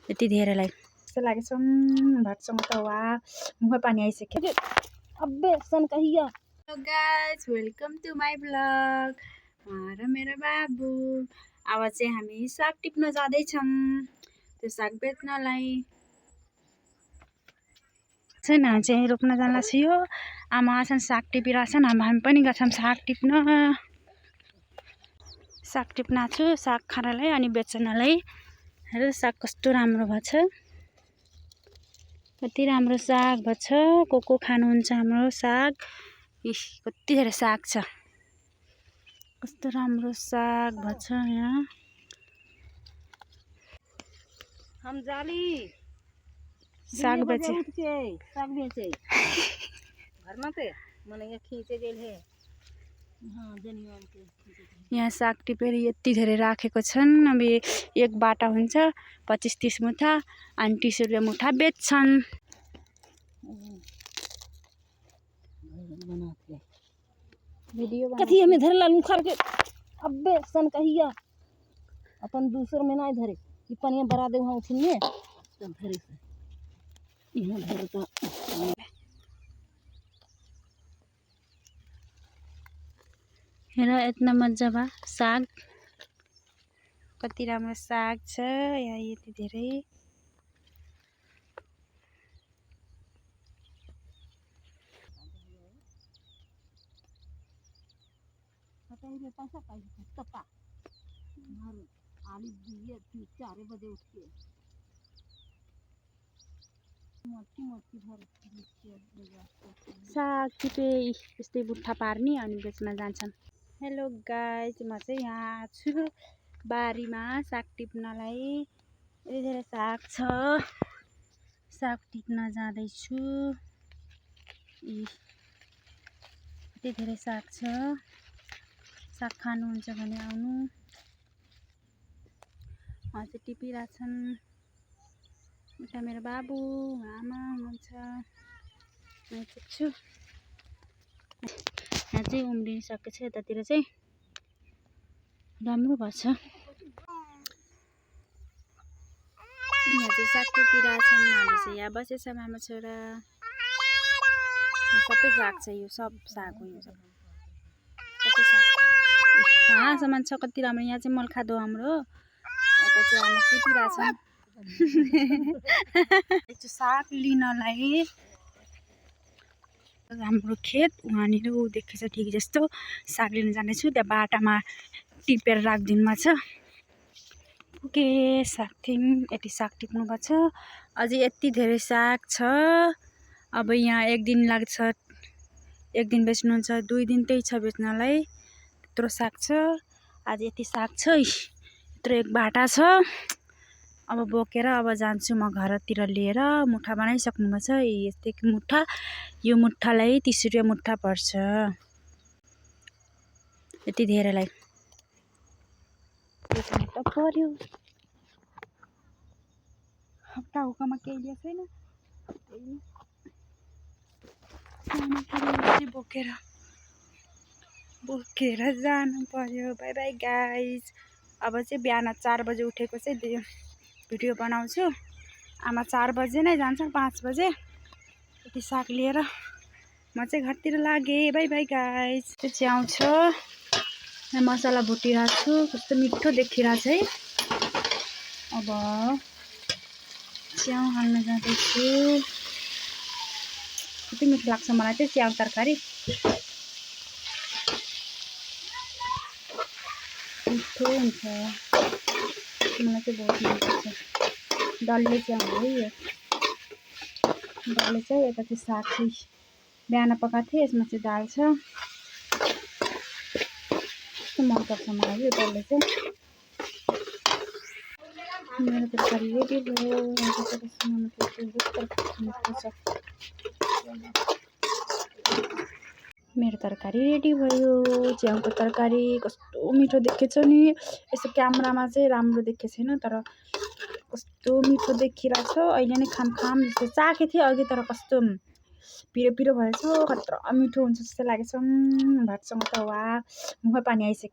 यति धेरैलाई जस्तो लागेछ भातसँग त वा मुखमा पानी आइसक्यो। अब्बे सन कहिया। Hello guys, welcome to my blog. र मेरो बाबु अब चाहिँ हामी साग टिप्न जाँदैछौँ। त्यो साग बेच्नलाई चाहिँ चाहिँ रोप्न जान यो आमा छन् साग टिपिरहेछन्। हामी पनि गर्छौँ साग टिप्न। साग टिप्न छु साग खानलाई अनि बेच्नलाई। हेर साग कस्तो राम्रो भएछ, कति राम्रो साग भएछ। को खानुहुन्छ हाम्रो साग? इस कति धेरै साग छ, कस्तो राम्रो साग भएछ यहाँ। हम जाली साग बेचे साग बेचे घर में पे मन ये खींचे गेल है। हाँ जनिया के यहाँ साग टिपेर यति धेरै राखेको छन्। अब एक बाटा हुन्छ 25-30 मुठा अनि 30 रुपियाँ मुठा बेच्छन्। वीडियो कथी हमें धर ला मुखर के अब्बे सन कहिया अपन दूसर में ना धरे ई पनिया बरा दे वहां उठने तब धरे से यहां धरता। हेर यति मजा बा साग, कति राम्रो साग छ यहाँ यति धेरै। बताइए पैसा का तपा मारो आली दिए 4 बजे उठ के मोटी मोटी भर साग टिपे यस्तै बुट्टा पार्ने अनि बेच्न जान्छन्। हेलो गाइस, म चाहिँ यहाँ छु बारीमा साग टिप्नलाई। यति धेरै साग छ, साग टिप्न जाँदैछु। यति धेरै साग छ, साग खानुहुन्छ भने आउनु। उहाँ चाहिँ टिपिरहेछन्। उता मेरो बाबु आमा हुनुहुन्छ, म छु। यहाँ चाहिँ उम्रिसकेको छ, यतातिर चाहिँ राम्रो भएछ। यहाँ चाहिँ साग टिपिरहेछन्। हामी चाहिँ यहाँ बसेछ मामा छोरा। सबै साग छ, यो सब साग हो, यो सबै साग कहाँसम्म छ, कति राम्रो। यहाँ चाहिँ मलखादो हाम्रो, यता चाहिँ हामी टिपिरहेछौँ साग लिनलाई। हाम्रो खेत वहाँनिर ऊ देखेछ ठिक जस्तो साग लिन जानेछु। त्यहाँ बाटामा टिपेर राखिदिनुमा छ। पुगे साग थियौँ, यति साग टिप्नु भएको छ। अझै यति धेरै साग छ। अब यहाँ एक दिन लाग्छ, एक दिन बेच्नुहुन्छ, 2 दिन त्यही छ बेच्नलाई। यत्रो साग छ, आज यति साग छ, यत्रो एक बाटा छ। अब बोकेर अब जान्छु म घरतिर लिएर। मुठा बनाइसक्नु भएको छ, यस्तै मुठा। यो मुठालाई 30 रुपियाँ मुठा पर्छ, यति धेरैलाई बेच्नु त पर्यो। हप्ता हुकामा केही लिएको छैन, बोकेर जानु पर्यो। By by guys. अब चाहिँ बिहान 4 बजे उठेको चाहिँ भिडियो बनाउँछु। आमा 4 बजे नै जान्छन्, 5 बजे यति साग लिएर। म चाहिँ घरतिर लागेँ। By by guys. त्यो च्याउ छ, मसला भुटिरहेको छु, कस्तो मिठो देखिरहेछ है। अब च्याउ हाल्न जाँदैछु। कति मिठो लाग्छ मलाई चाहिँ च्याउ तरकारी, मिठो हुन्छ। मलाई चाहिँ बहुत मन पर्छ। डल्ले च्याउ हो यो, डल्ले चाहिँ। यता चाहिँ साग चाहिँ बिहान पकाएको थिएँ, यसमा चाहिँ दाल छ। कस्तो मनपर्छ मलाई यो डल्ले चाहिँ। मेरो तरकारी रेडी भयो। मेरो तरकारी रेडी भयो, च्याउको तरकारी। कस्तो मिठो देखेछ नि, यसो क्यामेरामा चाहिँ राम्रो देखेको छैन, तर कस्तो मिठो देखिरहेछ। अहिले नै खाम जस्तो चाखेको थिएँ अघि, तर कस्तो पिरो भएछ, खतरा मिठो हुन्छ जस्तो लागेछ। भातसँग त वा मुखमा पानी आइसक्यो।